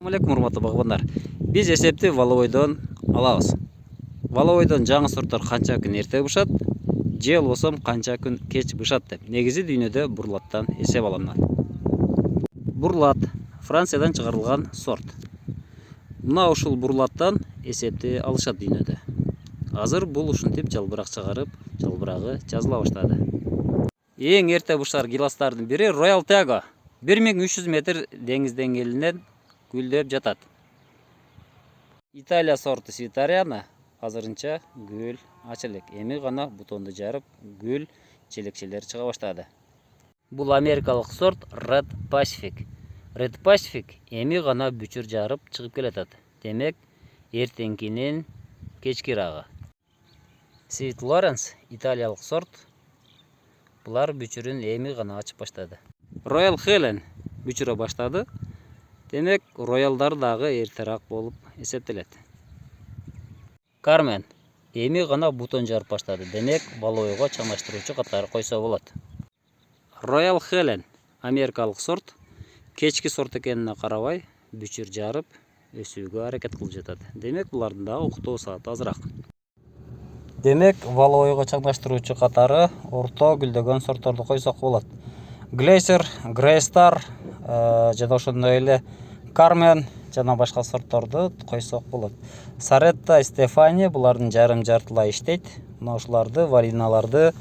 Assalamu урматтуу багбандар. Биз эсепти валовойдон алабыз. Валовойдон жаңы сорттор канча күн эрте бышат, же болбосо канча күн кеч бышат деп. Негизи дүйнөдө бурлаттан эсеп алынат. Бурлат Франциядан чыгарылган сорт. Мына ушул бурлаттан эсепти алышат дүйнөдө. Азыр бул ушинтип жалбырак чыгарып, жалбырагы жазыла баштады. Эң эрте бышар гиластардын бири Royal Tego. 1300 метр деңиз деңгээлинен гүлдөп жатат. Италия сорты Свитариана азырынча гүл ачылык. Эми гана бутонду жарып, гүл желекчелери чыга баштады. Бул америкалык сорт Red Pacific. Red Pacific эми гана бүчүр жарып чыгып келатат. Демек, эртеңкинин кечки рагы. Sweet Lawrence италиялык сорт. Булар бүчүрүн эми гана ачып баштады. Royal Helen бүчүрө баштады. Демек, роялдар дагы эртерээк болуп эсептелет. Carmen эми гана бутон жарып баштады. Демек, балойго чаңдаштыруучу катары койсо болот. Royal Helen америкалык сорт. Кечки сорт экенине карабай, бүчүр жарып өсүүгө аракет кылып жатат. Демек, булардын дагы уктоо сааты азыраак. Демек, балойго чаңдаштыруучу катары орто гүлдөгөн сортторду койсок болот. Glacier, Greystar жана ошондой эле Carmen жана башка сортторду койсок болот. Saretta, Stefani булардын жарым жартылай иштейт. Мына ушуларды, вариналарды